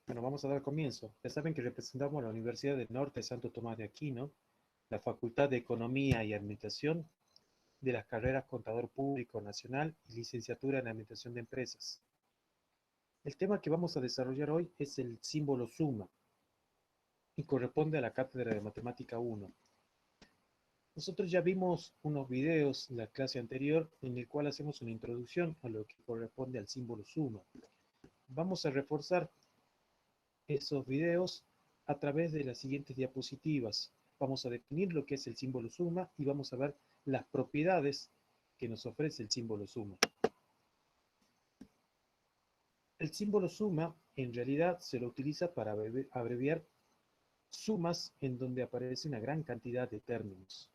Bueno, vamos a dar comienzo. Ya saben que representamos la Universidad del Norte Santo Tomás de Aquino, la Facultad de Economía y Administración de las carreras Contador Público Nacional y Licenciatura en Administración de Empresas. El tema que vamos a desarrollar hoy es el símbolo suma y corresponde a la cátedra de Matemática 1. Nosotros ya vimos unos videos en la clase anterior en el cual hacemos una introducción a lo que corresponde al símbolo suma. Vamos a reforzar esos videos a través de las siguientes diapositivas. Vamos a definir lo que es el símbolo suma y vamos a ver las propiedades que nos ofrece el símbolo suma. El símbolo suma en realidad se lo utiliza para abreviar sumas en donde aparece una gran cantidad de términos.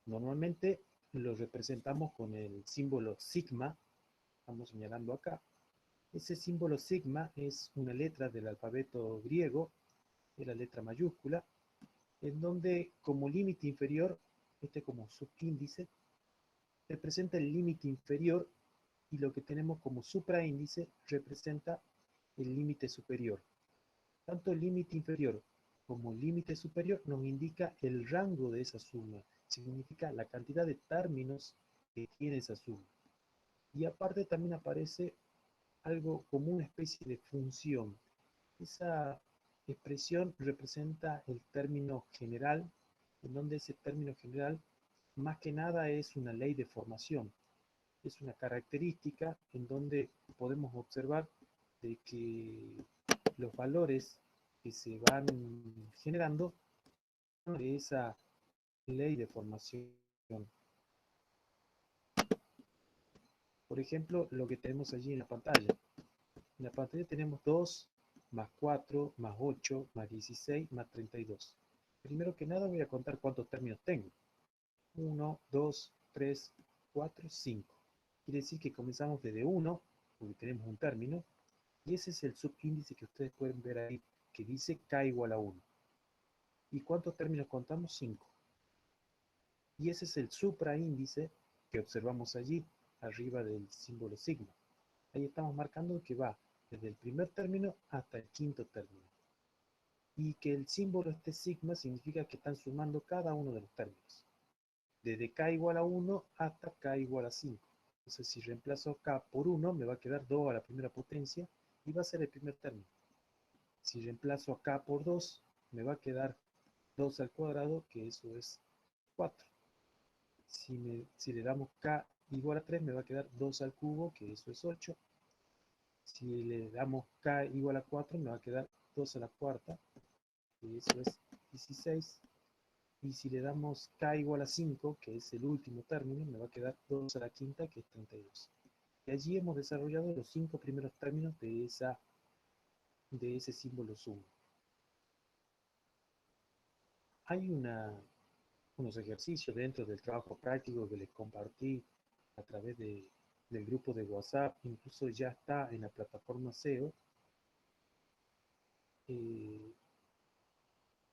Normalmente los representamos con el símbolo sigma, estamos señalando acá. Ese símbolo sigma es una letra del alfabeto griego, es la letra mayúscula, en donde como límite inferior, como subíndice, representa el límite inferior y lo que tenemos como supraíndice representa el límite superior. Tanto el límite inferior como el límite superior nos indica el rango de esa suma, significa la cantidad de términos que tiene esa suma. Y aparte también aparece algo como una especie de función. Esa expresión representa el término general, en donde ese término general más que nada es una ley de formación. Es una característica en donde podemos observar de que los valores que se van generando de esa ley de formación. Por ejemplo, lo que tenemos allí en la pantalla. En la pantalla tenemos 2 más 4 más 8 más 16 más 32. Primero que nada voy a contar cuántos términos tengo. 1, 2, 3, 4, 5. Quiere decir que comenzamos desde 1, porque tenemos un término, y ese es el subíndice que ustedes pueden ver ahí, que dice k igual a 1. ¿Y cuántos términos contamos? 5. Y ese es el supraíndice que observamos allí, arriba del símbolo sigma. Ahí estamos marcando que va desde el primer término hasta el quinto término. Y que el símbolo este sigma significa que están sumando cada uno de los términos. Desde k igual a 1 hasta k igual a 5. Entonces si reemplazo k por 1 me va a quedar 2 a la primera potencia y va a ser el primer término. Si reemplazo a k por 2 me va a quedar 2 al cuadrado, que eso es 4. Si le damos k igual a 3 me va a quedar 2 al cubo, que eso es 8. Si le damos k igual a 4 me va a quedar 2 a la cuarta, que eso es 16. Y si le damos k igual a 5, que es el último término, me va a quedar 2 a la quinta, que es 32. Y allí hemos desarrollado los 5 primeros términos de ese símbolo suma. Hay unos ejercicios dentro del trabajo práctico que les compartí a través del grupo de WhatsApp, incluso ya está en la plataforma SEO.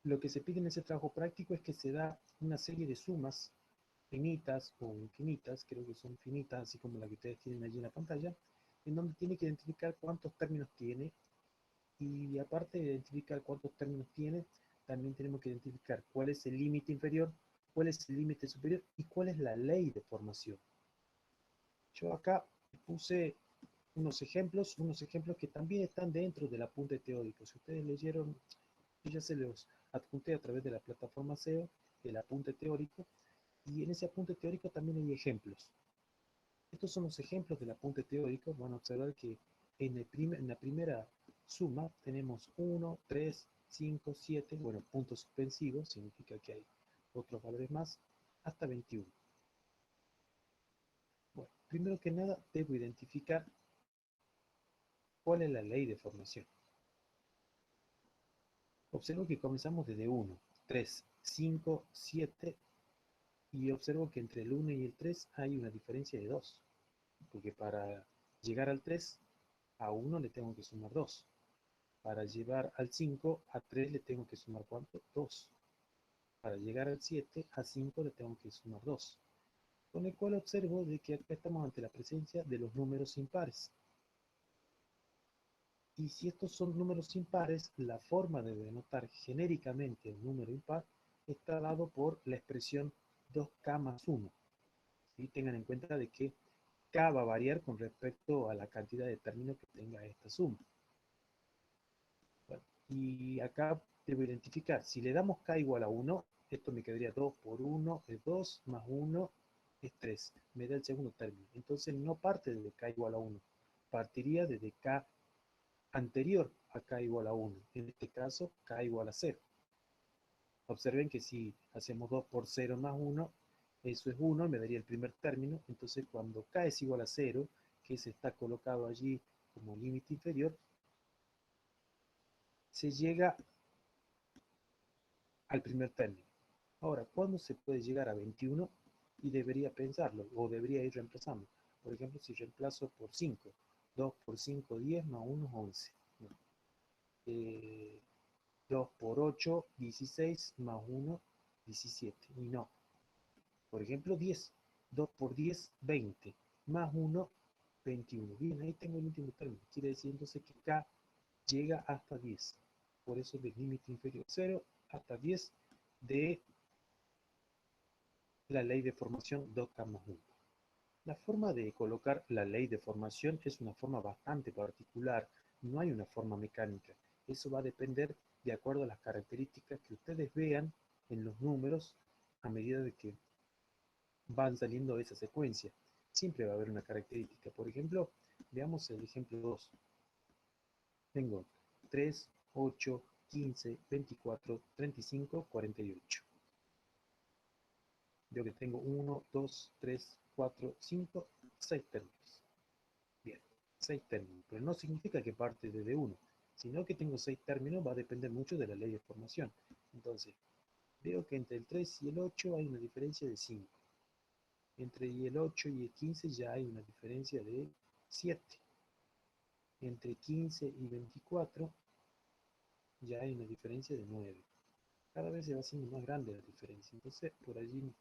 Lo que se pide en ese trabajo práctico es que se da una serie de sumas finitas o infinitas, creo que son finitas, así como la que ustedes tienen allí en la pantalla, en donde tiene que identificar cuántos términos tiene, y aparte de identificar cuántos términos tiene, también tenemos que identificar cuál es el límite inferior, cuál es el límite superior y cuál es la ley de formación. Yo acá puse unos ejemplos que también están dentro del apunte teórico. Si ustedes leyeron, yo ya se los adjunté a través de la plataforma SEO, el apunte teórico, y en ese apunte teórico también hay ejemplos. Estos son los ejemplos del apunte teórico. Van a observar que en la primera suma tenemos 1, 3, 5, 7, bueno, puntos suspensivos, significa que hay otros valores más, hasta 21. Bueno, primero que nada debo identificar cuál es la ley de formación. Observo que comenzamos desde 1, 3, 5, 7, y observo que entre el 1 y el 3 hay una diferencia de 2, porque para llegar al 3, a 1 le tengo que sumar 2. Para llegar al 5, a 3 le tengo que sumar ¿cuánto? 2. Para llegar al 7, a 5 le tengo que sumar 2. Con el cual observo de que acá estamos ante la presencia de los números impares. Y si estos son números impares, la forma de denotar genéricamente un número impar está dado por la expresión 2k más 1. ¿Sí? Tengan en cuenta de que k va a variar con respecto a la cantidad de términos que tenga esta suma. Bueno, y acá debo identificar, si le damos k igual a 1, esto me quedaría 2 por 1 es 2, más 1 es 3. Me da el segundo término. Entonces no parte desde k igual a 1. Partiría desde k anterior a k igual a 1. En este caso, k igual a 0. Observen que si hacemos 2 por 0 más 1, eso es 1, me daría el primer término. Entonces cuando k es igual a 0, que se está colocado allí como límite inferior, se llega al primer término. Ahora, ¿cuándo se puede llegar a 21? Y debería pensarlo, o debería ir reemplazando. Por ejemplo, si reemplazo por 5, 2 por 5, 10, más 1 es 11. No. 2 por 8, 16, más 1, 17. Y no. Por ejemplo, 10. 2 por 10, 20. Más 1, 21. Bien, ahí tengo el último término. Quiere decir entonces que k llega hasta 10. Por eso del límite inferior 0 hasta 10 de la ley de formación 2k más 1. La forma de colocar la ley de formación es una forma bastante particular. No hay una forma mecánica. Eso va a depender de acuerdo a las características que ustedes vean en los números a medida de que van saliendo de esa secuencia. Siempre va a haber una característica. Por ejemplo, veamos el ejemplo 2. Tengo 3, 8, 15, 24, 35, 48. Yo que tengo 1, 2, 3, 4, 5, 6 términos. Bien, 6 términos. Pero no significa que parte desde 1, sino que tengo 6 términos, va a depender mucho de la ley de formación. Entonces, veo que entre el 3 y el 8 hay una diferencia de 5. Entre el 8 y el 15 ya hay una diferencia de 7. Entre 15 y 24 ya hay una diferencia de 9. Cada vez se va haciendo más grande la diferencia. Entonces, por allí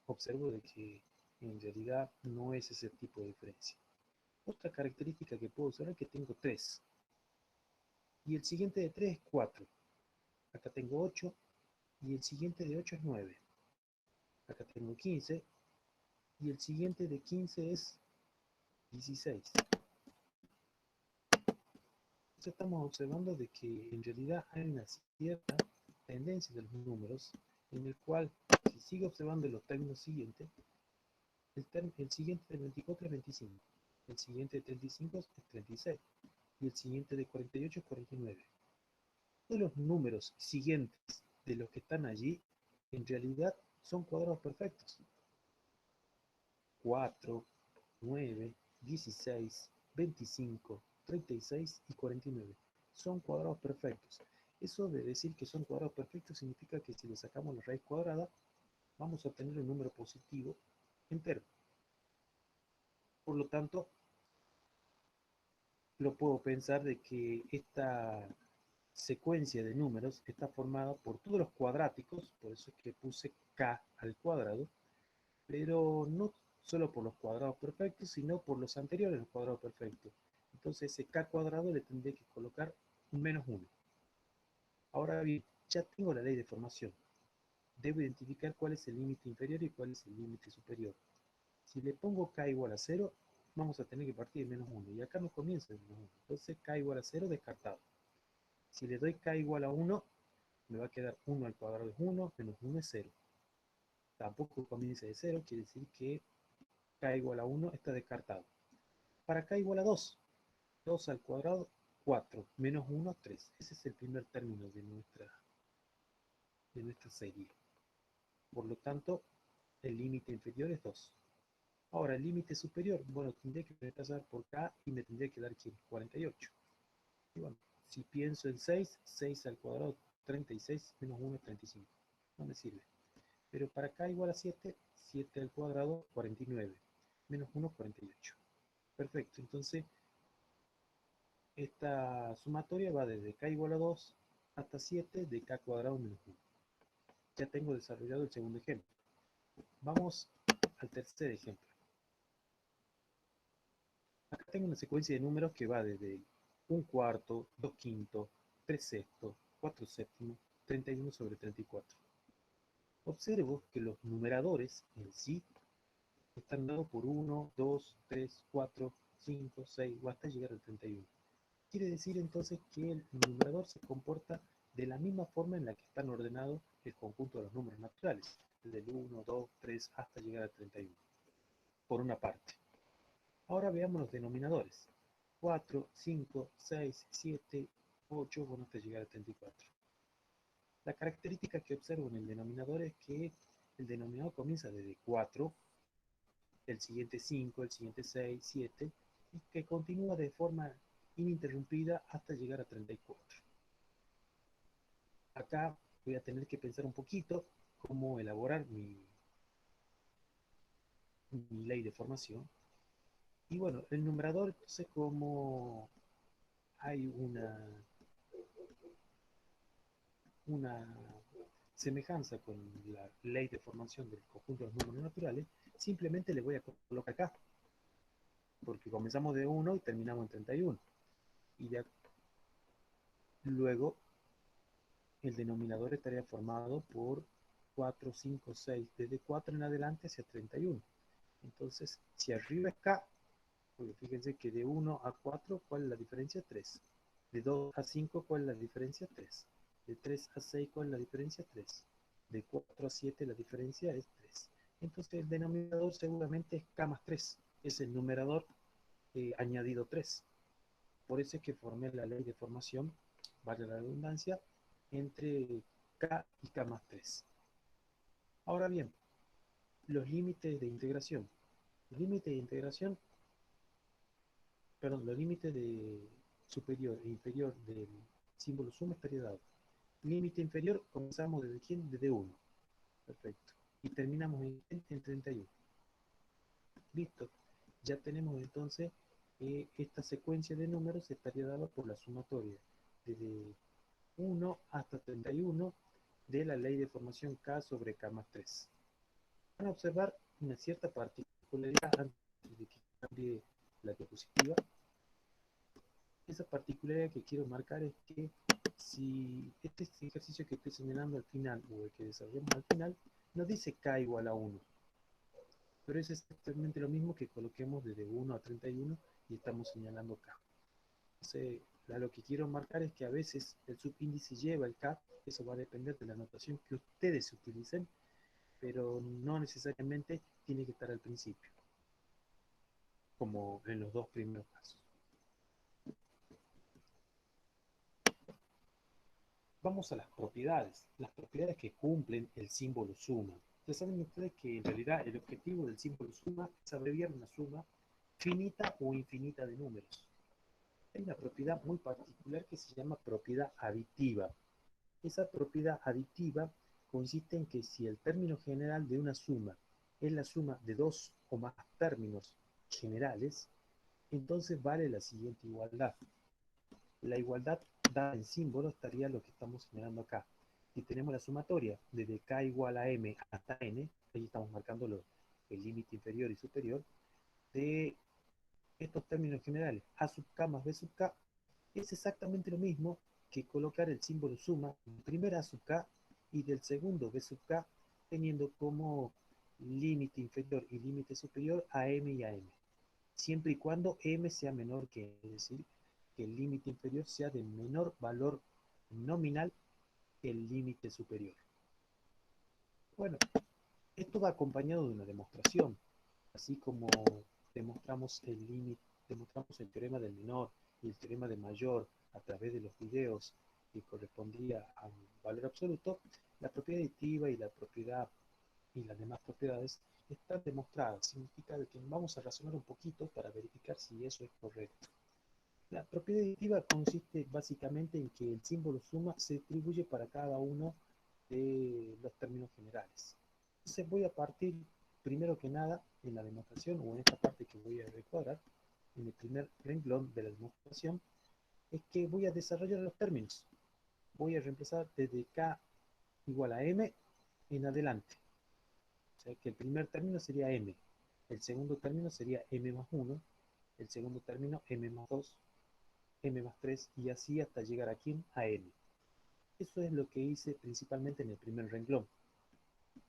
observo de que en realidad no es ese tipo de diferencia. Otra característica que puedo observar es que tengo 3. Y el siguiente de 3 es 4. Acá tengo 8. Y el siguiente de 8 es 9. Acá tengo 15. Y el siguiente de 15 es 16. Entonces estamos observando de que en realidad hay una cierta tendencia de los números en el cual, si sigue observando los términos siguientes, el siguiente de 24 es 25, el siguiente de 35 es 36 y el siguiente de 48 es 49. Todos los números siguientes de los que están allí, en realidad son cuadrados perfectos. 4, 9, 16, 25, 36 y 49. Son cuadrados perfectos. Eso de decir que son cuadrados perfectos significa que si le sacamos la raíz cuadrada, vamos a obtener un número positivo entero. Por lo tanto, lo puedo pensar de que esta secuencia de números está formada por todos los cuadráticos, por eso es que puse k al cuadrado, pero no solo por los cuadrados perfectos, sino por los anteriores a los cuadrados perfectos. Entonces ese k cuadrado le tendré que colocar un menos 1. Ahora bien, ya tengo la ley de formación. Debo identificar cuál es el límite inferior y cuál es el límite superior. Si le pongo k igual a 0, vamos a tener que partir de menos 1. Y acá no comienza de menos 1. Entonces k igual a 0 descartado. Si le doy k igual a 1, me va a quedar 1 al cuadrado es 1, menos 1 es 0. Tampoco comienza de 0, quiere decir que k igual a 1 está descartado. Para k igual a 2, 2 al cuadrado, 4, menos 1, 3. Ese es el primer término de nuestra serie. Por lo tanto, el límite inferior es 2. Ahora, el límite superior, bueno, tendría que reemplazar por k y me tendría que dar aquí 48. Y bueno, si pienso en 6, 6 al cuadrado, 36, menos 1 es 35. No me sirve. Pero para k igual a 7, 7 al cuadrado, 49. Menos 1, 48. Perfecto, entonces esta sumatoria va desde k igual a 2 hasta 7 de k cuadrado menos 1. Ya tengo desarrollado el segundo ejemplo. Vamos al tercer ejemplo. Acá tengo una secuencia de números que va desde un cuarto, 2 quintos, 3 sextos, 4 séptimos, 31 sobre 34. Observo que los numeradores en sí están dados por 1, 2, 3, 4, 5, 6 o hasta llegar al 31. Quiere decir entonces que el numerador se comporta de la misma forma en la que están ordenados el conjunto de los números naturales, desde el 1, 2, 3 hasta llegar al 31, por una parte. Ahora veamos los denominadores. 4, 5, 6, 7, 8, bueno, hasta llegar al 34. La característica que observo en el denominador es que el denominador comienza desde 4, el siguiente 5, el siguiente 6, 7, y que continúa de forma ininterrumpida hasta llegar a 34. Acá voy a tener que pensar un poquito cómo elaborar mi ley de formación. Y bueno, el numerador, entonces, como hay una semejanza con la ley de formación del conjunto de los números naturales, simplemente le voy a colocar acá, porque comenzamos de 1 y terminamos en 31. Y ya luego el denominador estaría formado por 4, 5, 6, desde 4 en adelante hacia 31. Entonces, si arriba es K, porque fíjense que de 1 a 4, ¿cuál es la diferencia? 3. De 2 a 5, ¿cuál es la diferencia? 3. De 3 a 6, ¿cuál es la diferencia? 3. De 4 a 7, la diferencia es 3. Entonces, el denominador seguramente es K más 3. Es el numerador añadido 3. Por eso es que formé la ley de formación, vale la redundancia, entre K y K más 3. Ahora bien, los límites de integración. Los límites de integración, perdón, los límites de superior e inferior del símbolo suma estaría dado. Límite inferior, comenzamos desde quién? Desde 1. Perfecto. Y terminamos en 31. Listo. Ya tenemos entonces esta secuencia de números estaría dada por la sumatoria desde 1 hasta 31 de la ley de formación K sobre K más 3. Van a observar una cierta particularidad antes de que cambie la diapositiva. Esa particularidad que quiero marcar es que si este ejercicio que estoy señalando al final o el que desarrollamos al final nos dice K igual a 1, pero es exactamente lo mismo que coloquemos desde 1 a 31 y estamos señalando K. Entonces, lo que quiero marcar es que a veces el subíndice lleva el K, eso va a depender de la notación que ustedes utilicen, pero no necesariamente tiene que estar al principio, como en los dos primeros casos. Vamos a las propiedades que cumplen el símbolo suma. Ya saben ustedes que en realidad el objetivo del símbolo suma es abreviar una suma finita o infinita de números. Hay una propiedad muy particular que se llama propiedad aditiva. Esa propiedad aditiva consiste en que si el término general de una suma es la suma de dos o más términos generales, entonces vale la siguiente igualdad. La igualdad dada en símbolo estaría lo que estamos señalando acá. Si tenemos la sumatoria desde k igual a m hasta n, ahí estamos marcando el límite inferior y superior, de estos términos generales, a sub k más b sub k, es exactamente lo mismo que colocar el símbolo suma del primer a sub k y del segundo b sub k, teniendo como límite inferior y límite superior a m y a m, siempre y cuando m sea menor que, es decir, que el límite inferior sea de menor valor nominal que el límite superior. Bueno, esto va acompañado de una demostración, así como demostramos el teorema del menor y el teorema del mayor a través de los videos que correspondía a un valor absoluto. La propiedad aditiva y la propiedad y las demás propiedades están demostradas. Significa que vamos a razonar un poquito para verificar si eso es correcto. La propiedad aditiva consiste básicamente en que el símbolo suma se distribuye para cada uno de los términos generales. Entonces voy a partir, primero que nada, en la demostración, o en esta parte que voy a recuadrar, en el primer renglón de la demostración, es que voy a desarrollar los términos. Voy a reemplazar desde k igual a m en adelante. O sea que el primer término sería m, el segundo término sería m más 1, el segundo término m más 2, m más 3 y así hasta llegar aquí a n. Eso es lo que hice principalmente en el primer renglón.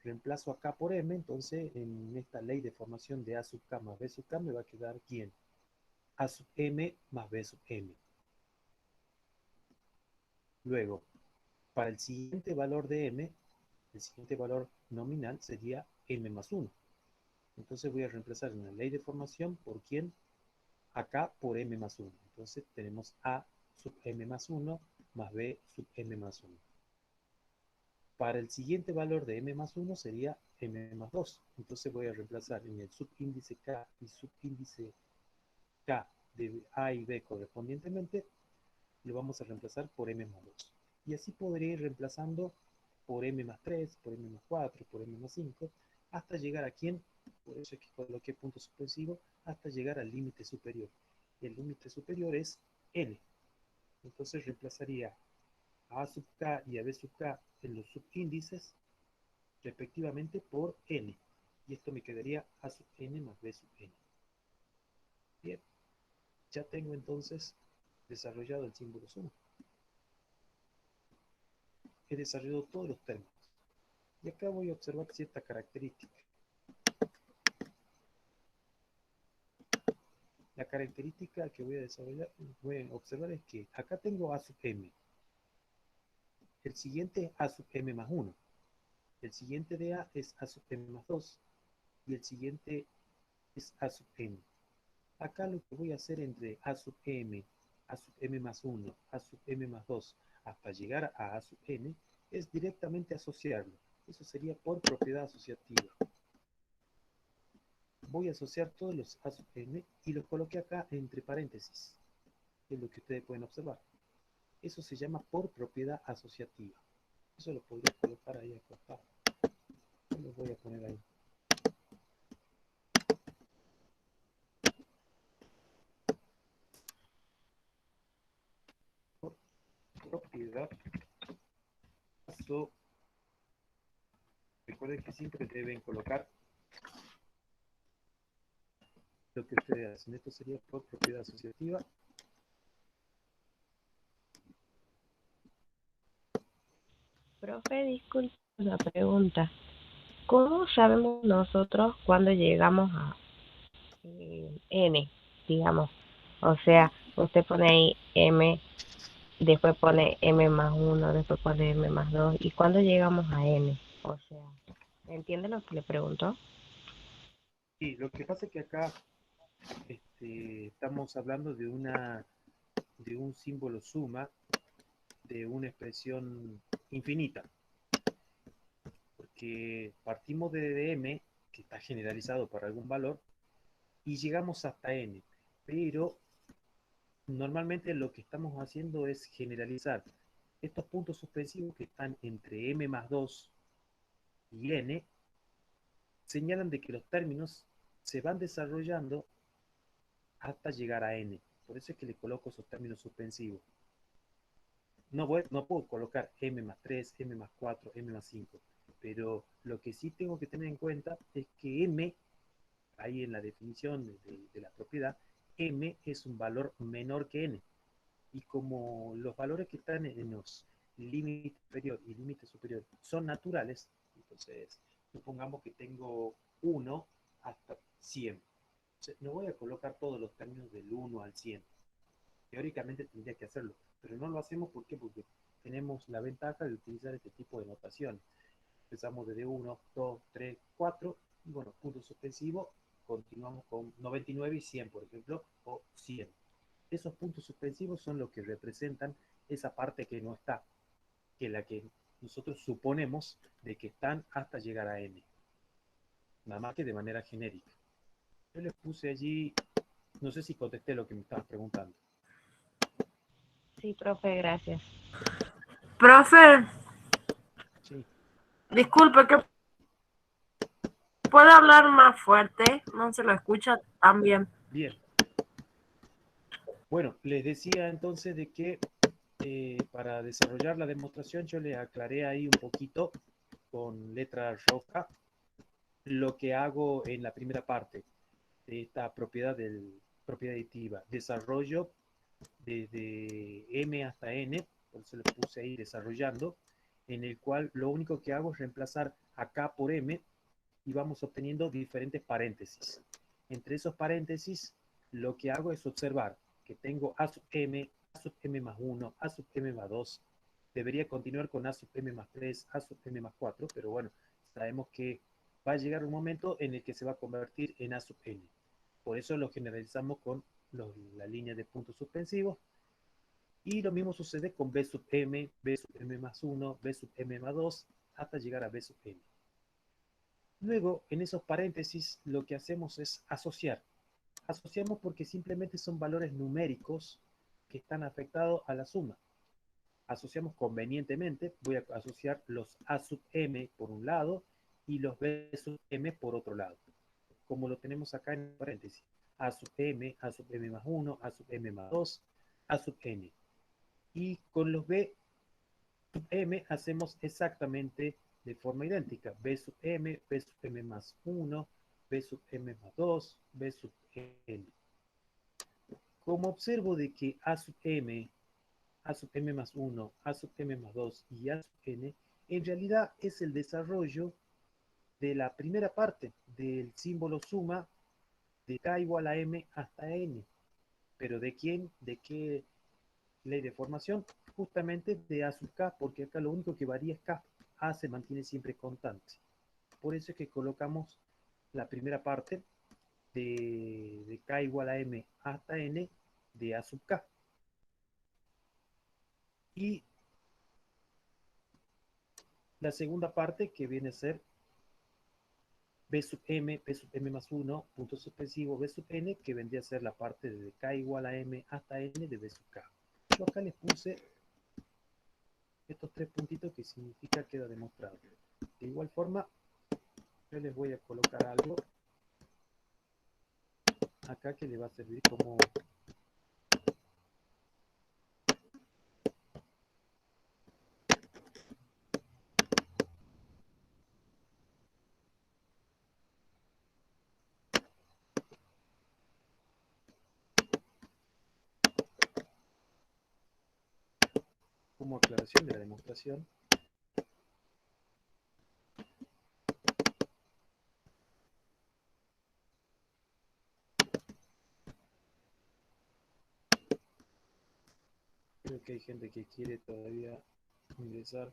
Reemplazo acá por m, entonces en esta ley de formación de a sub k más b sub k me va a quedar ¿quién? A sub m más b sub m. Luego, para el siguiente valor de m, el siguiente valor nominal sería m más 1. Entonces voy a reemplazar en la ley de formación por quién, acá por m más 1. Entonces tenemos a sub m más 1 más b sub m más 1. Para el siguiente valor de m más 1 sería m más 2. Entonces voy a reemplazar en el subíndice k y subíndice k de a y b correspondientemente, lo vamos a reemplazar por m más 2. Y así podré ir reemplazando por m más 3, por m más 4, por m más 5, hasta llegar a quién, por eso es que coloqué punto suspensivo, hasta llegar al límite superior. El límite superior es n. Entonces reemplazaría a sub k y a b sub k en los subíndices respectivamente por n. Y esto me quedaría a sub n más b sub n. Bien, ya tengo entonces desarrollado el símbolo suma. He desarrollado todos los términos. Y acá voy a observar cierta característica. La característica que voy a desarrollar, voy a observar es que acá tengo a sub m. El siguiente es a sub m más 1. El siguiente de a es a sub m más 2. Y el siguiente es a sub m. Acá lo que voy a hacer entre a sub m, a sub m más 1, a sub m más 2, hasta llegar a sub n, es directamente asociarlo. Eso sería por propiedad asociativa. Voy a asociar todos los a sub n y los coloqué acá entre paréntesis. Es lo que ustedes pueden observar. Eso se llama por propiedad asociativa. Eso lo podría colocar ahí acostado. Yo lo voy a poner ahí. Por propiedad asociativa. Recuerden que siempre deben colocar lo que ustedes hacen. Esto sería por propiedad asociativa. Profe, disculpe la pregunta. ¿Cómo sabemos nosotros cuando llegamos a n, digamos? O sea, usted pone ahí m, después pone m más 1, después pone m más 2. ¿Y cuándo llegamos a n? O sea, ¿entiende lo que le preguntó? Y lo que pasa es que acá estamos hablando de un símbolo suma de una expresión infinita, porque partimos de m, que está generalizado para algún valor, y llegamos hasta n, pero normalmente lo que estamos haciendo es generalizar estos puntos suspensivos que están entre m más 2 y n, señalan de que los términos se van desarrollando hasta llegar a n. Por eso es que le coloco esos términos suspensivos. No puedo colocar m más 3, m más 4, m más 5, pero lo que sí tengo que tener en cuenta es que m, ahí en la definición de la propiedad, m es un valor menor que n. Y como los valores que están en los límites inferior y límite superior son naturales, entonces supongamos que tengo 1 hasta 100. Entonces, no voy a colocar todos los términos del 1 al 100. Teóricamente tendría que hacerlo, pero no lo hacemos ¿por qué? Porque tenemos la ventaja de utilizar este tipo de notación. Empezamos desde 1, 2, 3, 4, y bueno, punto suspensivo, continuamos con 99 y 100, por ejemplo, o 100. Esos puntos suspensivos son los que representan esa parte que no está, que es la que nosotros suponemos de que están hasta llegar a n, nada más que de manera genérica. Yo les puse allí, no sé si contesté lo que me estabas preguntando. Sí, profe, gracias. Profe, Sí, disculpe, que puede hablar más fuerte, no se lo escucha tan bien. bien. Bueno, les decía entonces de que para desarrollar la demostración yo les aclaré ahí un poquito con letra roja lo que hago en la primera parte de esta propiedad aditiva. Desarrollo desde m hasta n, por eso lo puse ahí desarrollando, en el cual lo único que hago es reemplazar acá por m y vamos obteniendo diferentes paréntesis. Entre esos paréntesis, lo que hago es observar que tengo a sub m más 1, a sub m más 2. Debería continuar con a sub m más 3, a sub m más 4, pero bueno, sabemos que va a llegar un momento en el que se va a convertir en a sub n. Por eso lo generalizamos con la línea de puntos suspensivos. Y lo mismo sucede con b sub m, b sub m más 1, b sub m más 2, hasta llegar a b sub m. Luego, en esos paréntesis, lo que hacemos es asociar. Asociamos porque simplemente son valores numéricos que están afectados a la suma. Asociamos convenientemente, voy a asociar los a sub m por un lado y los b sub m por otro lado, como lo tenemos acá en paréntesis. A sub m más 1, a sub m más 2, a sub n. Y con los b sub m hacemos exactamente de forma idéntica. B sub m, B sub m más 1, B sub m más 2, B sub n. Como observo de que A sub m, A sub m más 1, A sub m más 2 y A sub n, en realidad es el desarrollo de la primera parte del símbolo suma de k igual a m hasta n. ¿Pero de quién? ¿De qué ley de formación? Justamente de A sub k, porque acá lo único que varía es k. A se mantiene siempre constante. Por eso es que colocamos la primera parte de k igual a m hasta n de A sub k. Y la segunda parte que viene a ser b sub m más 1, punto suspensivo, b sub n, que vendría a ser la parte de k igual a m hasta n de b sub k. Yo acá les puse estos tres puntitos que significa queda demostrado. De igual forma, yo les voy a colocar algo acá que le va a servir como aclaración de la demostración. Creo que hay gente que quiere todavía ingresar.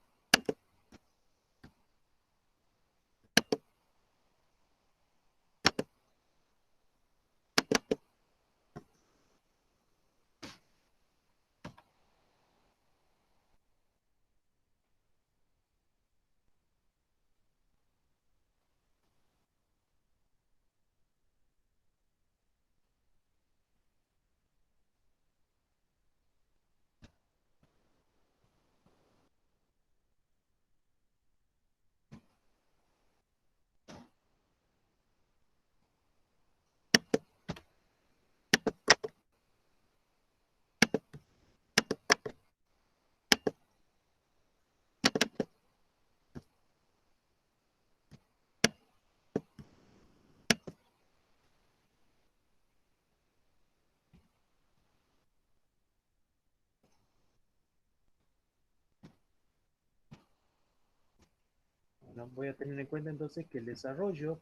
Bueno, voy a tener en cuenta entonces que el desarrollo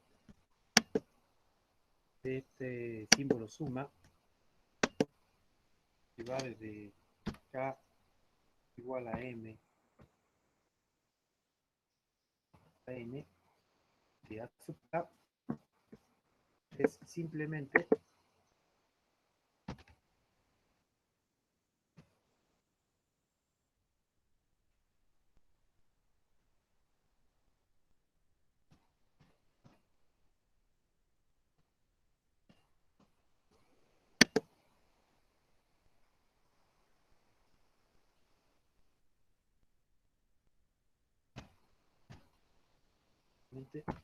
de este símbolo suma que va desde k igual a m a n de a sub k es simplemente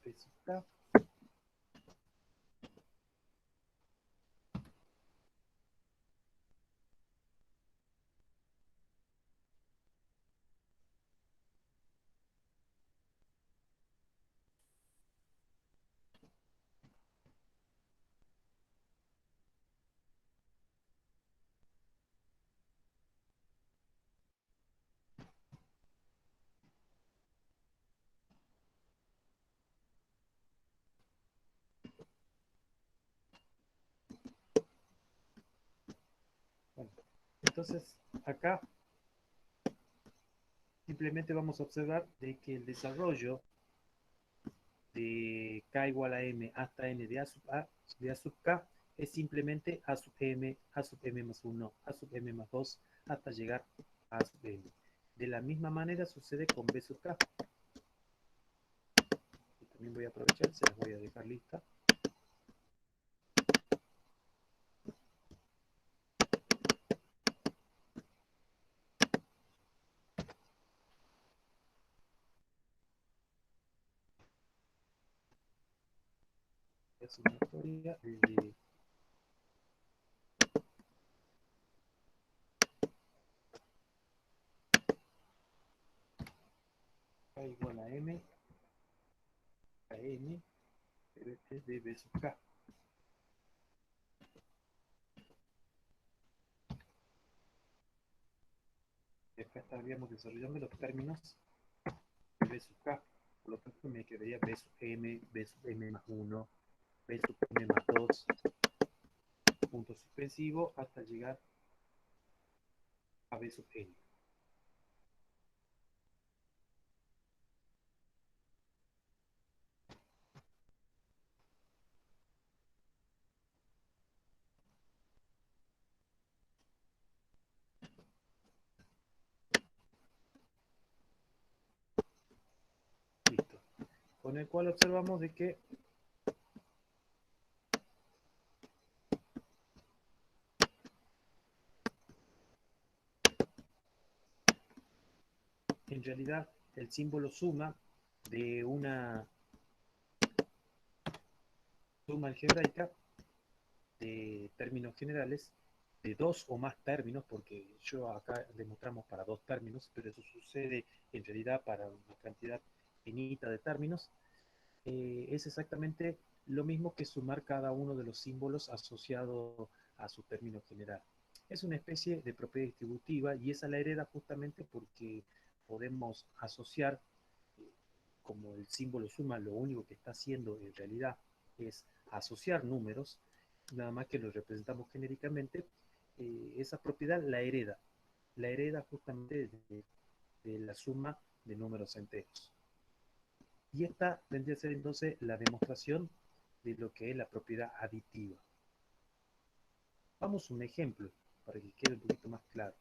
p sub k. Entonces, acá simplemente vamos a observar de que el desarrollo de k igual a m hasta n de a sub k es simplemente a sub m más 1, a sub m más 2, hasta llegar a sub m. De la misma manera sucede con b sub k. Y también voy a aprovechar, se las voy a dejar lista. Es una historia de k igual a m a n, pero este es de b sub k. Y acá estaríamos desarrollando los términos de b sub k. Por lo tanto, me quedaría b sub m más 1, b sub m más 2, punto suspensivo, hasta llegar a b sub n. Listo. Con el cual observamos de que en realidad el símbolo suma de una suma algebraica de términos generales, de dos o más términos, porque yo acá demostramos para dos términos, pero eso sucede en realidad para una cantidad finita de términos, es exactamente lo mismo que sumar cada uno de los símbolos asociado a su término general. Es una especie de propiedad distributiva y esa la hereda justamente porque podemos asociar, como el símbolo suma lo único que está haciendo en realidad es asociar números, nada más que los representamos genéricamente, esa propiedad la hereda justamente de la suma de números enteros. Y esta vendría a ser entonces la demostración de lo que es la propiedad aditiva. Vamos a un ejemplo para que quede un poquito más claro.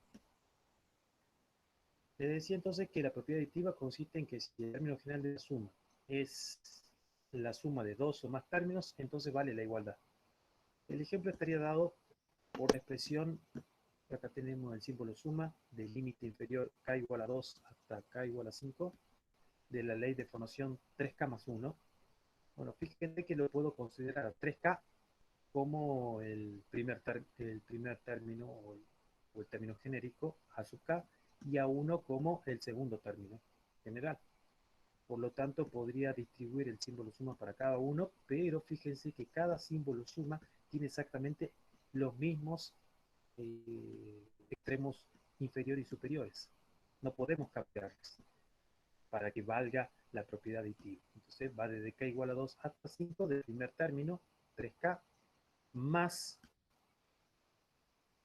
Le decía entonces que la propiedad aditiva consiste en que si el término general de la suma es la suma de dos o más términos, entonces vale la igualdad. El ejemplo estaría dado por la expresión, acá tenemos el símbolo suma del límite inferior k igual a 2 hasta k igual a 5, de la ley de formación 3k más 1. Bueno, fíjense que lo puedo considerar a 3k como el primer término o el término genérico a sub k, y a 1 como el segundo término general. Por lo tanto, podría distribuir el símbolo suma para cada uno, pero fíjense que cada símbolo suma tiene exactamente los mismos extremos inferiores y superiores. No podemos cambiarlos para que valga la propiedad aditiva. Entonces va desde k igual a 2 hasta 5 del primer término, 3k, más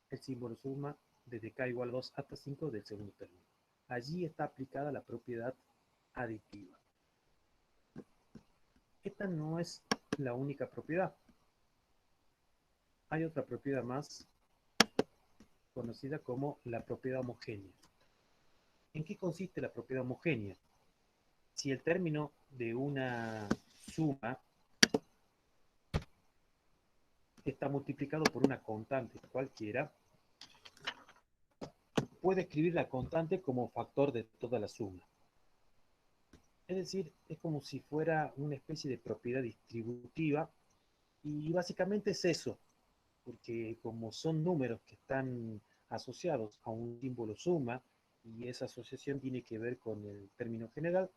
el símbolo suma desde k igual a 2 hasta 5 del segundo término. Allí está aplicada la propiedad aditiva. Esta no es la única propiedad. Hay otra propiedad más conocida como la propiedad homogénea. ¿En qué consiste la propiedad homogénea? Si el término de una suma está multiplicado por una constante cualquiera, puede escribir la constante como factor de toda la suma. Es decir, es como si fuera una especie de propiedad distributiva, y básicamente es eso, porque como son números que están asociados a un símbolo suma, y esa asociación tiene que ver con el término general,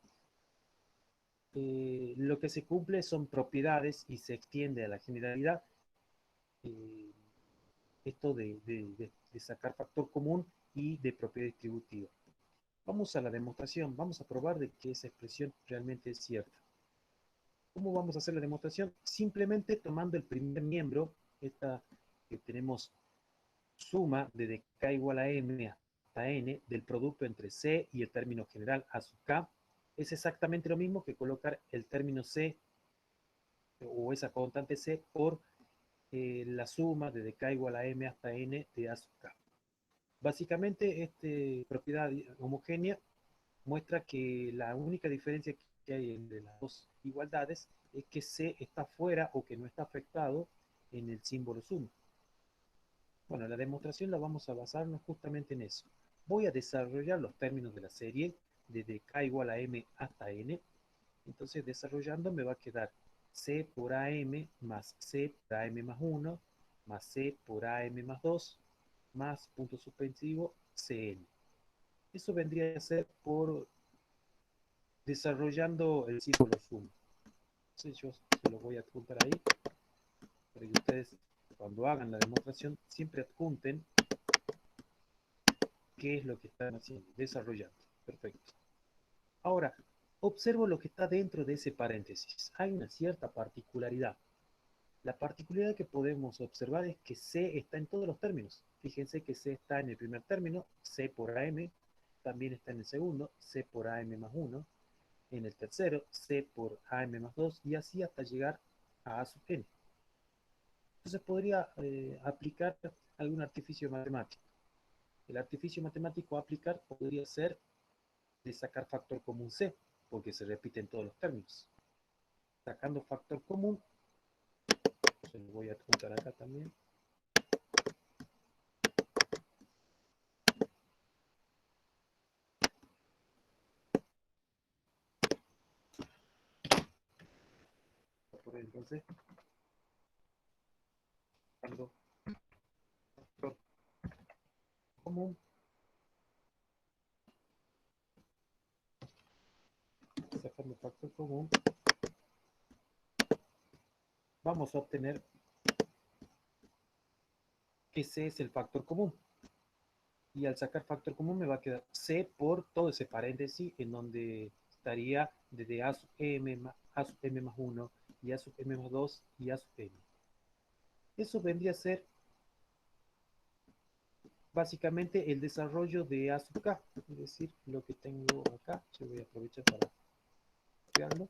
lo que se cumple son propiedades y se extiende a la generalidad, eh, esto de sacar factor común y de propiedad distributiva. Vamos a la demostración, vamos a probar de que esa expresión realmente es cierta. ¿Cómo vamos a hacer la demostración? Simplemente tomando el primer miembro, esta que tenemos suma de k igual a m hasta n del producto entre c y el término general a sub k es exactamente lo mismo que colocar el término c o esa constante c por la suma de k igual a m hasta n de a sub k. Básicamente, esta propiedad homogénea muestra que la única diferencia que hay entre las dos igualdades es que C está fuera o que no está afectado en el símbolo suma. Bueno, la demostración la vamos a basarnos justamente en eso. Voy a desarrollar los términos de la serie desde k igual a m hasta n. Entonces, desarrollando me va a quedar C por AM más C por AM más 1 más C por AM más 2 más punto suspensivo CN. Eso vendría a ser por desarrollando el símbolo suma. Entonces yo se lo voy a adjuntar ahí para que ustedes cuando hagan la demostración siempre adjunten qué es lo que están haciendo, desarrollando. Perfecto. Ahora, observo lo que está dentro de ese paréntesis. Hay una cierta particularidad. La particularidad que podemos observar es que C está en todos los términos. Fíjense que C está en el primer término, C por AM, también está en el segundo, C por AM más 1, en el tercero, C por AM más 2, y así hasta llegar a sub n. Entonces podría aplicar algún artificio matemático. El artificio matemático a aplicar podría ser de sacar factor común C, porque se repite en todos los términos. Sacando factor común, se lo voy a adjuntar acá también. Entonces, sacando factor común, vamos a obtener que C es el factor común. Y al sacar factor común me va a quedar C por todo ese paréntesis en donde estaría desde A sub M, A sub M más 1 y A sub M más 2 y A sub M. Eso vendría a ser básicamente el desarrollo de A sub K, es decir, lo que tengo acá. Yo voy a aprovechar para copiarlo.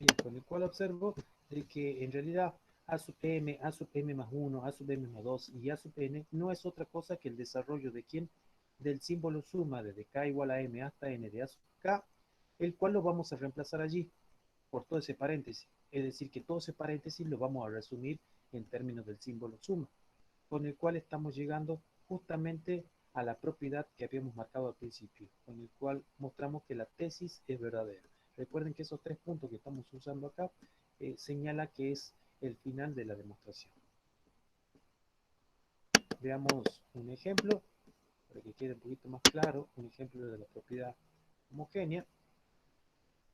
Bien, con el cual observo de que en realidad A sub M, A sub M más 1, A sub M más 2 y A sub N no es otra cosa que el desarrollo de quién, del símbolo suma desde K igual a M hasta N de A sub K, el cual lo vamos a reemplazar allí por todo ese paréntesis. Es decir, que todo ese paréntesis lo vamos a resumir en términos del símbolo suma, con el cual estamos llegando justamente a la propiedad que habíamos marcado al principio, con el cual mostramos que la tesis es verdadera. Recuerden que esos 3 puntos que estamos usando acá señala que es el final de la demostración. Veamos un ejemplo, para que quede un poquito más claro, un ejemplo de la propiedad homogénea.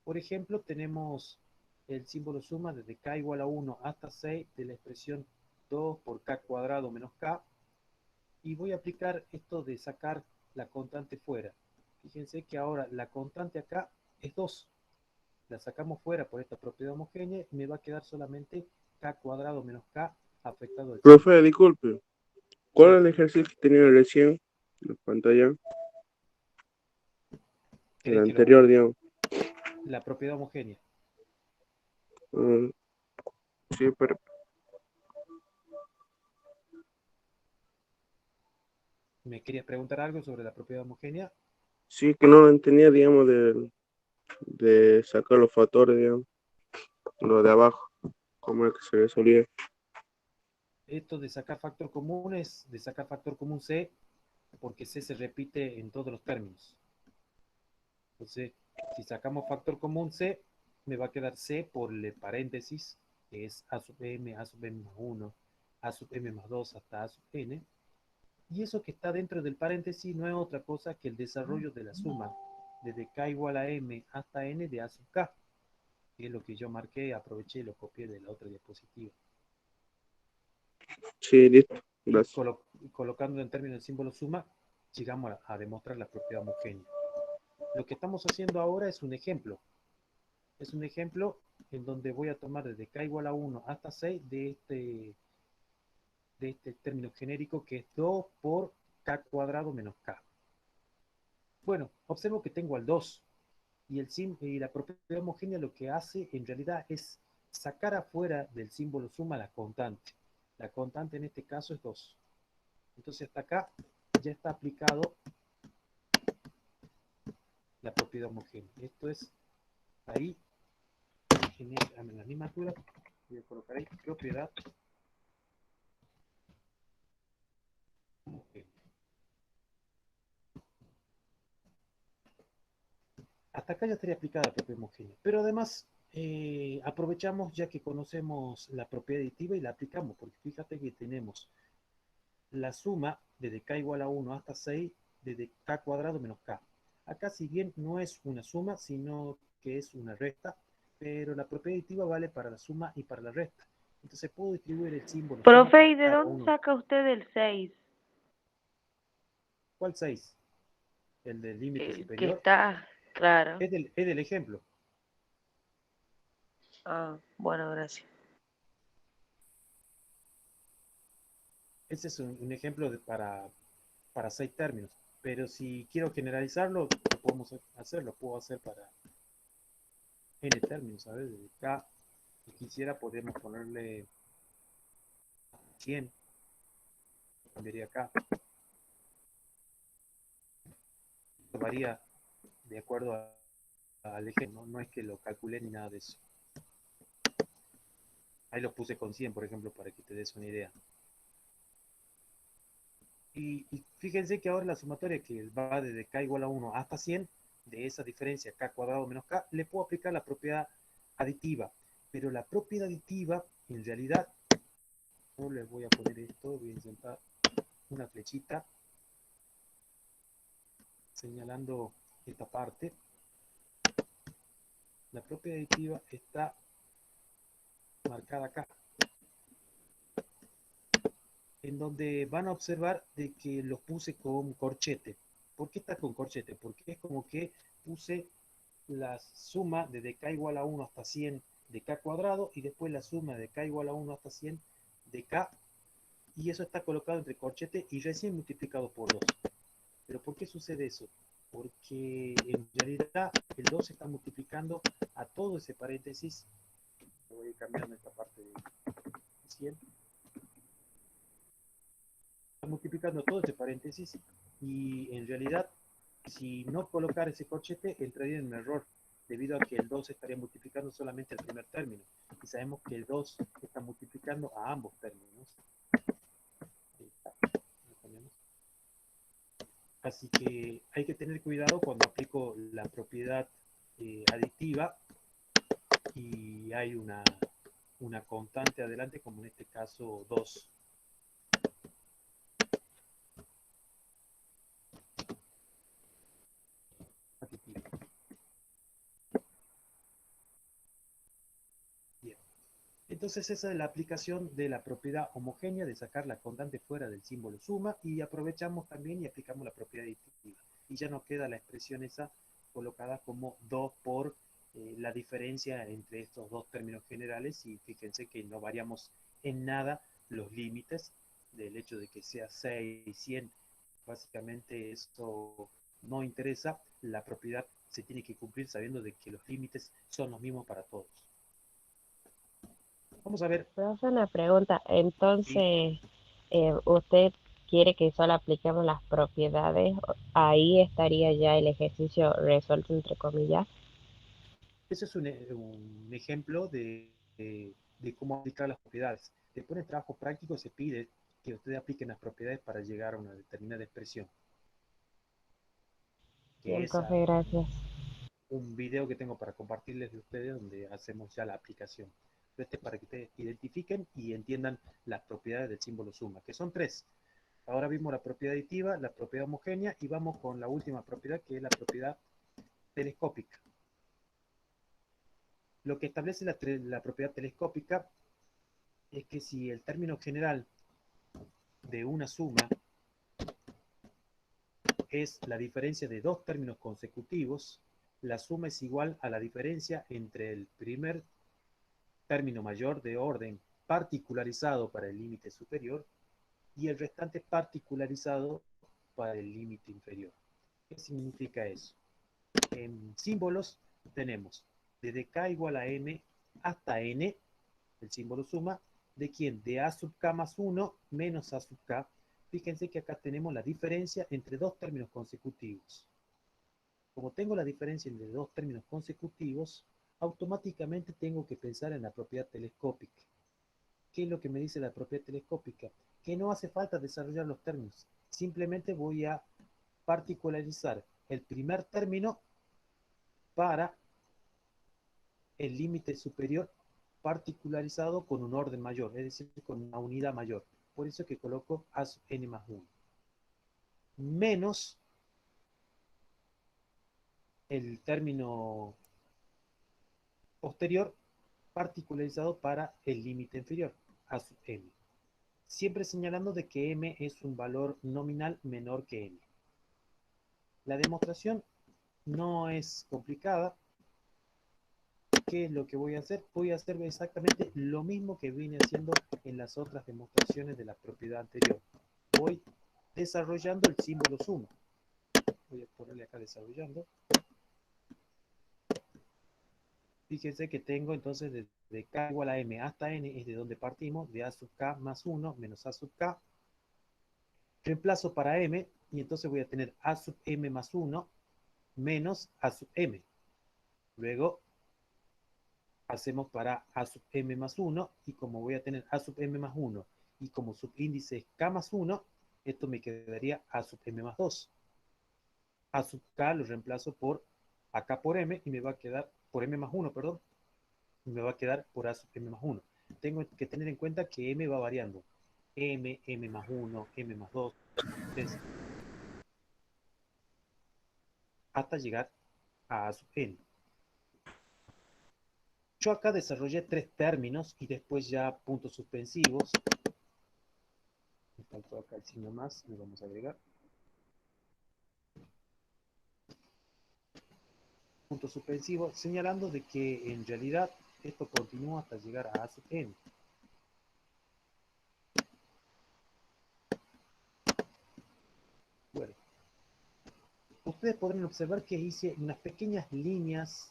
Por ejemplo, tenemos el símbolo suma desde k igual a 1 hasta 6 de la expresión 2 por k cuadrado menos k. Y voy a aplicar esto de sacar la constante fuera. Fíjense que ahora la constante acá es 2. La sacamos fuera por esta propiedad homogénea y me va a quedar solamente k cuadrado menos k afectado al Profe, símbolo. disculpe, ¿cuál Sí, es el ejercicio que tenía recién en la pantalla? El ¿querés que anterior, digamos. la propiedad homogénea? Mm, sí, pero ¿Me querías preguntar algo sobre la propiedad homogénea? sí que no lo entendía, digamos, de sacar los factores, digamos, lo de abajo, cómo es que se resolvía. Esto de sacar factor común es de sacar factor común C, porque C se repite en todos los términos. Entonces, si sacamos factor común C, me va a quedar C por el paréntesis, que es A sub M más 1, A sub M más 2 hasta A sub N. Y eso que está dentro del paréntesis no es otra cosa que el desarrollo de la suma, desde k igual a m hasta n de a sub k, que es lo que yo marqué, aproveché y lo copié de la otra diapositiva. Sí, listo. Y Gracias. colocándolo en términos de símbolo suma, llegamos a demostrar la propiedad homogénea. Lo que estamos haciendo ahora es un ejemplo. Es un ejemplo en donde voy a tomar desde k igual a 1 hasta 6 de este término genérico que es 2 por k cuadrado menos k. Bueno, observo que tengo al 2 y la propiedad homogénea lo que hace en realidad es sacar afuera del símbolo suma la constante. La constante en este caso es 2. Entonces hasta acá ya está aplicado la propiedad homogénea. Esto es ahí, en la misma altura, voy a colocar ahí propiedad homogénea. Hasta acá ya estaría aplicada la propiedad homogénea. Pero además aprovechamos ya que conocemos la propiedad aditiva y la aplicamos, porque fíjate que tenemos la suma desde k igual a 1 hasta 6 desde k cuadrado menos k. Acá si bien no es una suma, sino que es una resta, pero la propiedad aditiva vale para la suma y para la resta. Entonces puedo distribuir el símbolo suma Profe, para ¿y de cada dónde uno. saca usted el 6? ¿Cuál 6? ¿El del límite El que superior? está claro. Es del ejemplo. Ah, bueno, gracias. Ese es un ejemplo para 6 términos. Pero si quiero generalizarlo, lo podemos hacer, lo puedo hacer para n términos, ¿sabes? De k, si quisiera, podemos ponerle 100, cambiaría acá. Esto varía de acuerdo al ejemplo, no es que lo calculé ni nada de eso. Ahí lo puse con 100, por ejemplo, para que te des una idea. Y fíjense que ahora la sumatoria que va desde k igual a 1 hasta 100, de esa diferencia k cuadrado menos k, le puedo aplicar la propiedad aditiva. Pero la propiedad aditiva, en realidad, no les voy a poner esto, voy a insertar una flechita señalando esta parte. La propiedad aditiva está marcada acá, en donde van a observar de que lo puse con corchete. ¿Por qué está con corchete? Porque es como que puse la suma de k igual a 1 hasta 100 de k cuadrado y después la suma de k igual a 1 hasta 100 de k, y eso está colocado entre corchete y recién multiplicado por 2. ¿Pero por qué sucede eso? Porque en realidad el 2 está multiplicando a todo ese paréntesis. Voy a ir cambiando esta parte de 100. Está multiplicando todo ese paréntesis y en realidad si no colocar ese corchete entraría en un error debido a que el 2 estaría multiplicando solamente el primer término y sabemos que el 2 está multiplicando a ambos términos. Así que hay que tener cuidado cuando aplico la propiedad aditiva y hay una constante adelante, como en este caso 2. Aditiva. Bien. Entonces esa es la aplicación de la propiedad homogénea, de sacar la constante fuera del símbolo suma, y aprovechamos también y aplicamos la propiedad aditiva. Y ya nos queda la expresión esa colocada como 2 por la diferencia entre estos dos términos generales, y fíjense que no variamos en nada los límites del hecho de que sea 6 y 100. Básicamente esto no interesa, la propiedad se tiene que cumplir sabiendo de que los límites son los mismos para todos. Vamos a ver. Profe, una pregunta. Sí, Entonces, ¿usted quiere que solo apliquemos las propiedades? Ahí estaría ya el ejercicio resuelto, entre comillas. ese es un ejemplo de cómo aplicar las propiedades. Después en el trabajo práctico se pide que ustedes apliquen las propiedades para llegar a una determinada expresión, que Bien, es profe, gracias. un video que tengo para compartirles de ustedes donde hacemos ya la aplicación. Este es para que ustedes identifiquen y entiendan las propiedades del símbolo suma, que son 3. Ahora vimos la propiedad aditiva, la propiedad homogénea y vamos con la última propiedad que es la propiedad telescópica. Lo que establece la propiedad telescópica es que si el término general de una suma es la diferencia de dos términos consecutivos, la suma es igual a la diferencia entre el primer término mayor de orden particularizado para el límite superior y el restante particularizado para el límite inferior. ¿Qué significa eso? En símbolos tenemos desde k igual a m hasta n, el símbolo suma, ¿de quién? De a sub k más 1 menos a sub k. Fíjense que acá tenemos la diferencia entre dos términos consecutivos. Como tengo la diferencia entre dos términos consecutivos, automáticamente tengo que pensar en la propiedad telescópica. ¿Qué es lo que me dice la propiedad telescópica? Que no hace falta desarrollar los términos. Simplemente voy a particularizar el primer término para el límite superior particularizado con un orden mayor, es decir, con una unidad mayor. Por eso que coloco a sub n más 1. Menos el término posterior particularizado para el límite inferior, a sub m. Siempre señalando de que m es un valor nominal menor que n. La demostración no es complicada. ¿Qué es lo que voy a hacer? Voy a hacer exactamente lo mismo que vine haciendo en las otras demostraciones de la propiedad anterior. Voy desarrollando el símbolo suma. Voy a ponerle acá desarrollando. Fíjense que tengo entonces de k igual a m hasta n, es de donde partimos, de a sub k más 1 menos a sub k. Reemplazo para m, y entonces voy a tener a sub m más 1 menos a sub m. Luego hacemos para a sub m más 1, y como voy a tener a sub m más 1, y como subíndice es k más 1, esto me quedaría a sub m más 2. A sub k lo reemplazo por acá por m, y me va a quedar por m más 1, perdón, y me va a quedar por a sub m más 1. Tengo que tener en cuenta que m va variando. M, m más 1, m más 2, 3, hasta llegar a sub n. Yo acá desarrollé tres términos y después ya puntos suspensivos. Me faltó acá el signo más, le vamos a agregar. Puntos suspensivos, señalando de que en realidad esto continúa hasta llegar a sub n. Bueno, ustedes podrán observar que hice unas pequeñas líneas,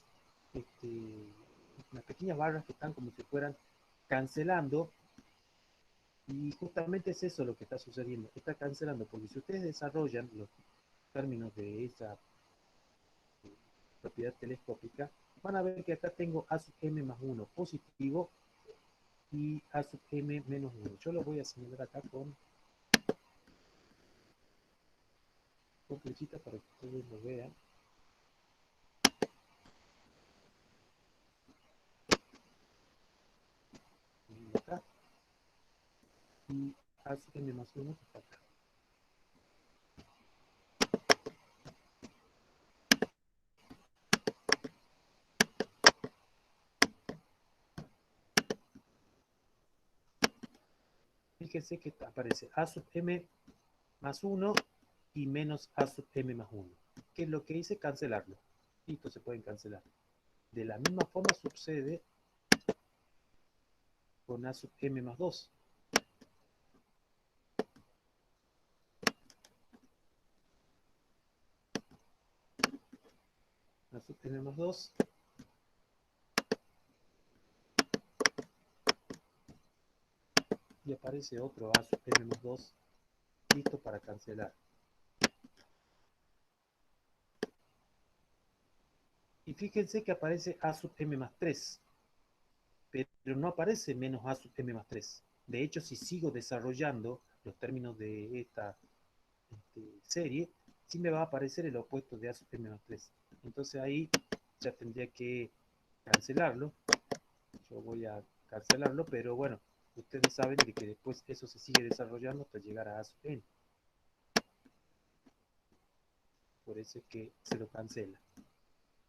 unas pequeñas barras que están como si fueran cancelando, y justamente es eso lo que está sucediendo, está cancelando, porque si ustedes desarrollan los términos de esa propiedad telescópica, van a ver que acá tengo a sub m más 1 positivo y a sub m menos 1. Yo lo voy a señalar acá con flechita para que ustedes lo vean. Y acá. Y a sub m más 1 está acá. Fíjense que aparece a sub m más 1 y menos a sub m más 1. ¿Qué es lo que hice? Cancelarlo. Listo, se pueden cancelar. De la misma forma sucede con a sub m más 2. A sub m más 2. Y aparece otro a sub m más 2. Listo para cancelar. Y fíjense que aparece a sub m más 3. Pero no aparece menos a sub m más 3. De hecho, si sigo desarrollando los términos de esta serie, sí me va a aparecer el opuesto de a sub m más 3. Entonces ahí ya tendría que cancelarlo. Yo voy a cancelarlo, pero bueno, ustedes saben de que después eso se sigue desarrollando hasta llegar a a sub n. por eso es que se lo cancela.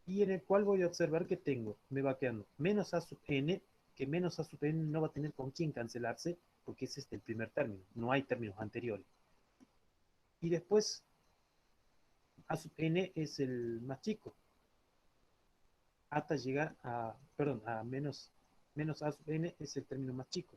Y en el cual voy a observar que tengo, me va quedando menos a sub n, que menos a sub n no va a tener con quién cancelarse, porque ese es el primer término, no hay términos anteriores. Y después, a sub n es el más chico, hasta llegar a, perdón, a menos a sub n es el término más chico.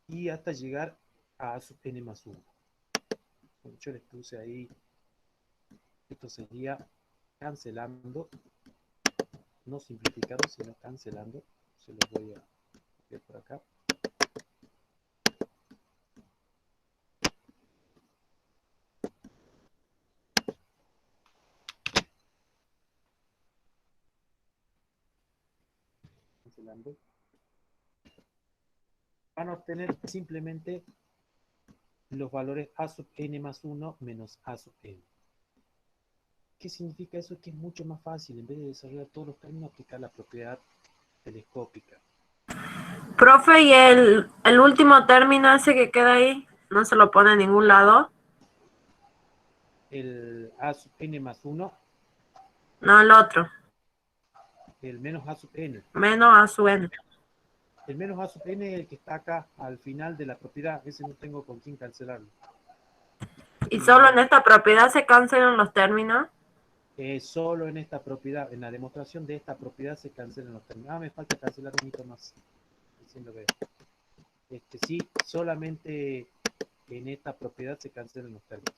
Y hasta llegar a A sub n más 1. Bueno, yo les puse ahí, esto sería cancelando, no simplificando, sino cancelando. Se los voy a ver por acá. Cancelando. Van a obtener simplemente los valores a sub n más 1 menos a sub n. ¿Qué significa eso? Que es mucho más fácil, en vez de desarrollar todos los términos, aplicar la propiedad telescópica. Profe, ¿y el último término ese que queda ahí no se lo pone en ningún lado? El a sub n más 1, No, el otro. el menos a sub n. Menos a su n. El menos a sub n es el que está acá al final de la propiedad. Ese no tengo con quién cancelarlo. ¿Y solo en esta propiedad se cancelan los términos? Solo en esta propiedad, en la demostración de esta propiedad se cancelan los términos. Ah, me falta cancelar un hito más. Diciendo que sí, solamente en esta propiedad se cancelan los términos,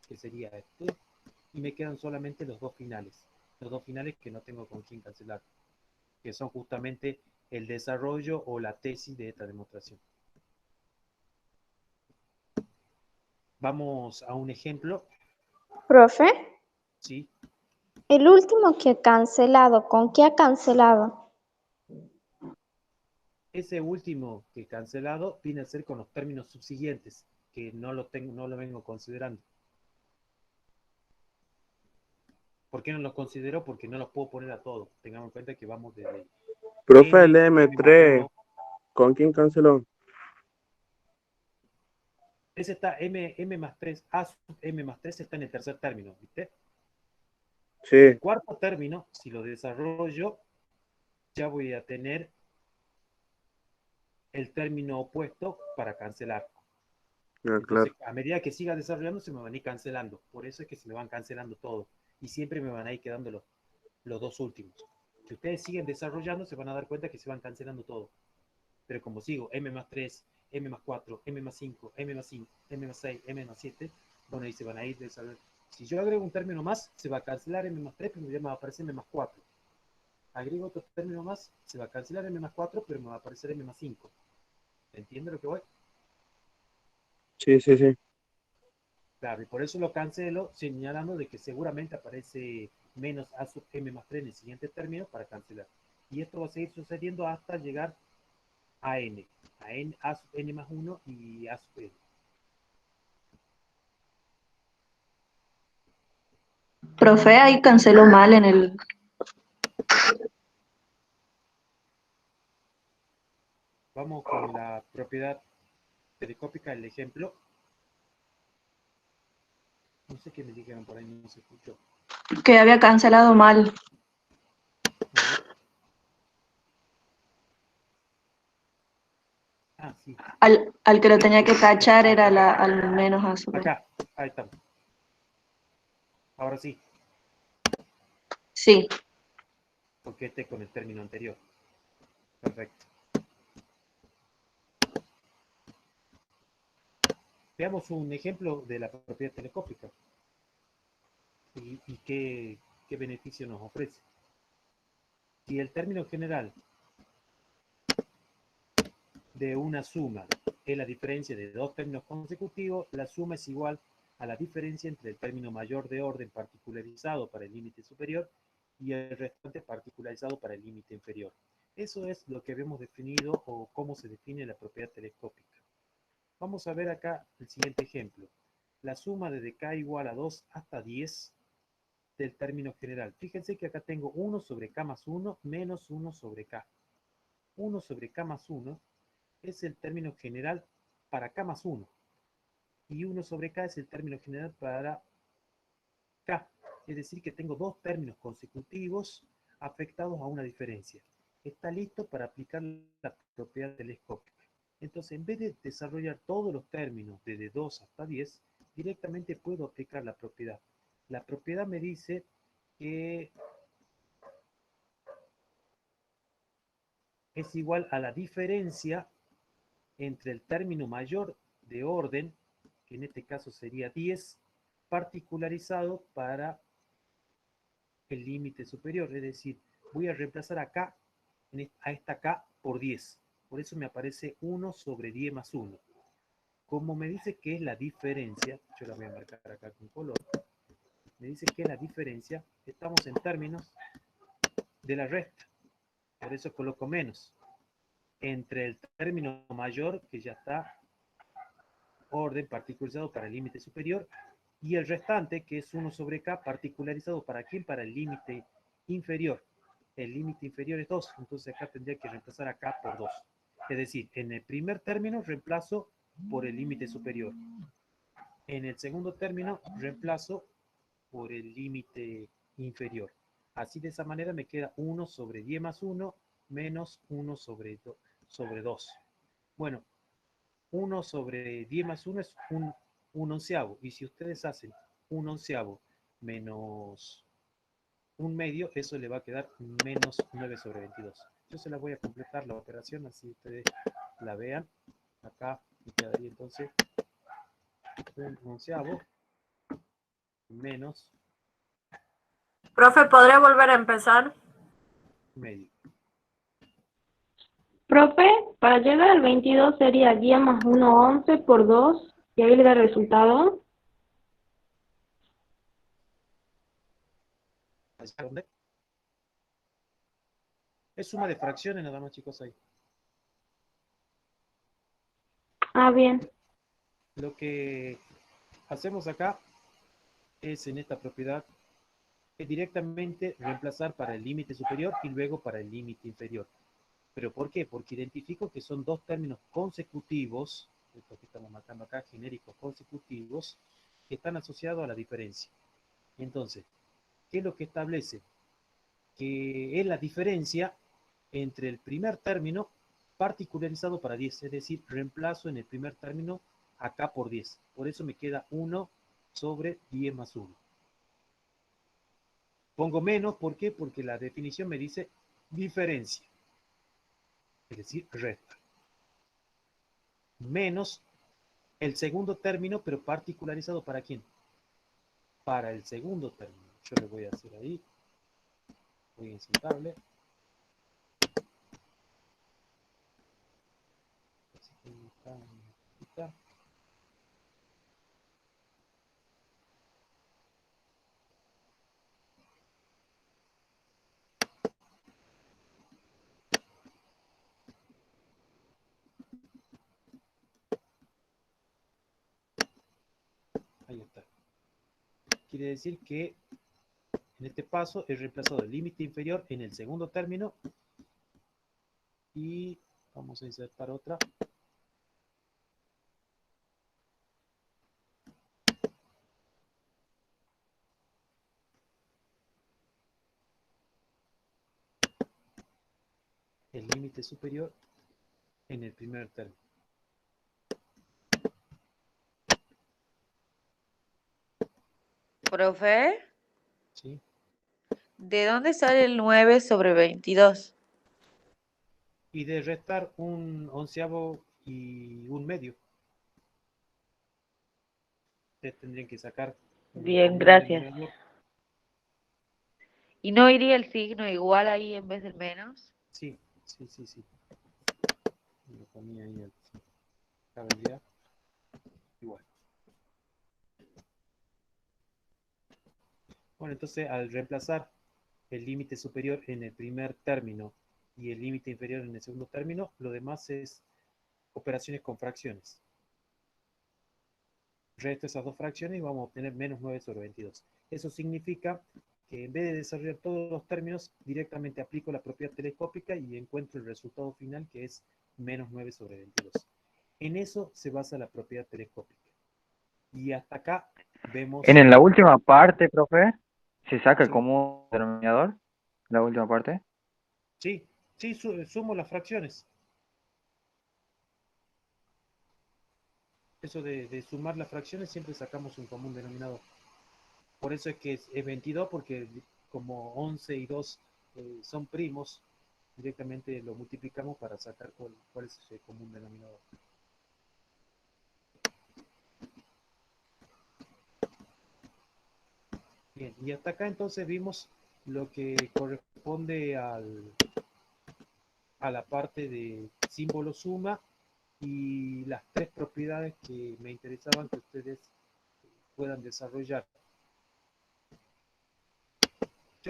que sería este, y me quedan solamente los dos finales que no tengo con quién cancelar, que son justamente el desarrollo o la tesis de esta demostración. Vamos a un ejemplo. Profe, ¿Sí? el último que ha cancelado, ¿con qué ha cancelado? Ese último que he cancelado viene a ser con los términos subsiguientes, que no lo vengo considerando. ¿Por qué no los considero? Porque no los puedo poner a todos. Tengamos en cuenta que vamos desde Profe, el M, M3, ¿con quién canceló? ese está M más 3, A sub M más 3 está en el tercer término, ¿viste? Sí, El cuarto término, si lo desarrollo, ya voy a tener el término opuesto para cancelar. claro. Entonces, a medida que siga desarrollando, se me van a ir cancelando. Por eso es que se me van cancelando todos. Y siempre me van a ir quedando los dos últimos. Si ustedes siguen desarrollando, se van a dar cuenta que se van cancelando todos. Pero como sigo, M más 3, M más 4, M más 5, M más 5, M más 6, M más 7, bueno, ahí se van a ir desarrollando. Si yo agrego un término más, se va a cancelar M más 3, pero ya me va a aparecer M más 4. Agrego otro término más, se va a cancelar M más 4, pero me va a aparecer M más 5. ¿Entiende lo que voy? Sí. Claro, y por eso lo cancelo, señalando de que seguramente aparece menos A sub M más 3 en el siguiente término para cancelar. Y esto va a seguir sucediendo hasta llegar a N. A sub N más 1 y A sub N. Profe, ahí canceló mal en el... Vamos con la propiedad telescópica, el ejemplo. No sé qué me dijeron por ahí, no se escuchó. que había cancelado mal. A ver. Ah, sí. Al que lo tenía que tachar era al menos a su vez. Acá, ahí estamos. Ahora sí, Sí. porque este con el término anterior. Perfecto. Veamos un ejemplo de la propiedad telescópica y qué beneficio nos ofrece. Si el término general de una suma es la diferencia de dos términos consecutivos, la suma es igual a la diferencia entre el término mayor de orden particularizado para el límite superior y el restante particularizado para el límite inferior. Eso es lo que habíamos definido o cómo se define la propiedad telescópica. Vamos a ver acá el siguiente ejemplo. La suma desde k igual a 2 hasta 10 del término general. Fíjense que acá tengo 1 sobre k más 1 menos 1 sobre k. 1 sobre k más 1 es el término general para k más 1. Y 1 sobre k es el término general para k. Es decir, que tengo dos términos consecutivos afectados a una diferencia. Está listo para aplicar la propiedad telescópica. Entonces, en vez de desarrollar todos los términos desde 2 hasta 10, directamente puedo aplicar la propiedad. La propiedad me dice que es igual a la diferencia entre el término mayor de orden, que en este caso sería 10, particularizado para el límite superior. Es decir, voy a reemplazar acá, a esta k por 10. Por eso me aparece 1 sobre 10 más 1. Como me dice que es la diferencia, yo la voy a marcar acá con color, me dice que es la diferencia, estamos en términos de la resta. Por eso coloco menos. Entre el término mayor, que ya está orden particularizado para el límite superior, y el restante, que es 1 sobre k, particularizado ¿para quién? Para el límite inferior. El límite inferior es 2, entonces acá tendría que reemplazar a k por 2. Es decir, en el primer término reemplazo por el límite superior. En el segundo término reemplazo por el límite inferior. Así de esa manera me queda 1 sobre 10 más 1 menos 1 sobre 2. Bueno, 1 sobre 10 más 1 es un onceavo. Y si ustedes hacen un onceavo menos un medio, eso le va a quedar menos 9 sobre 22. Yo se la voy a completar la operación, así ustedes la vean. Acá me quedaría entonces un onceavo menos Profe, ¿podría volver a empezar? medio. Profe, para llegar al 22 sería 10 más 1, 11 por 2, y ahí le da el resultado. ¿Dónde? Es suma de fracciones nada más, chicos, ahí. Ah, bien. Lo que hacemos acá es en esta propiedad es directamente reemplazar para el límite superior y luego para el límite inferior. ¿Pero por qué? Porque identifico que son dos términos consecutivos, esto que estamos marcando acá, genéricos consecutivos, que están asociados a la diferencia. Entonces, ¿qué es lo que establece? Que es la diferencia entre el primer término particularizado para 10, es decir, reemplazo en el primer término acá por 10. Por eso me queda 1 sobre 10 más 1. Pongo menos, ¿por qué? Porque la definición me dice diferencia, es decir, resta. Menos el segundo término, pero particularizado ¿para quién? Para el segundo término. Yo le voy a hacer ahí, voy a insertarle. Ahí está. Quiere decir que en este paso he reemplazado el límite inferior en el segundo término y vamos a insertar otra. El límite superior en el primer término. Profe, ¿Sí? ¿de dónde sale el 9 sobre 22? Y de restar un onceavo y un medio. Ustedes tendrían que sacar el Bien, común gracias. denominador. ¿Y no iría el signo igual ahí en vez del menos? Sí, sí, sí, sí. Lo ponía ahí el cabello. Igual. Bueno, entonces al reemplazar el límite superior en el primer término y el límite inferior en el segundo término, lo demás es operaciones con fracciones. resto esas dos fracciones y vamos a obtener menos 9 sobre 22. Eso significa que en vez de desarrollar todos los términos, directamente aplico la propiedad telescópica y encuentro el resultado final, que es menos 9 sobre 22. En eso se basa la propiedad telescópica. Y hasta acá vemos... En la última parte, profe, ¿se saca el Sí. común denominador? La última parte. Sí, sumo las fracciones. Eso de sumar las fracciones siempre sacamos un común denominador. Por eso es que es 22, porque como 11 y 2 son primos, directamente lo multiplicamos para sacar cuál es ese común denominador. Bien, y hasta acá entonces vimos lo que corresponde a la parte de símbolo suma y las tres propiedades que me interesaban que ustedes puedan desarrollar.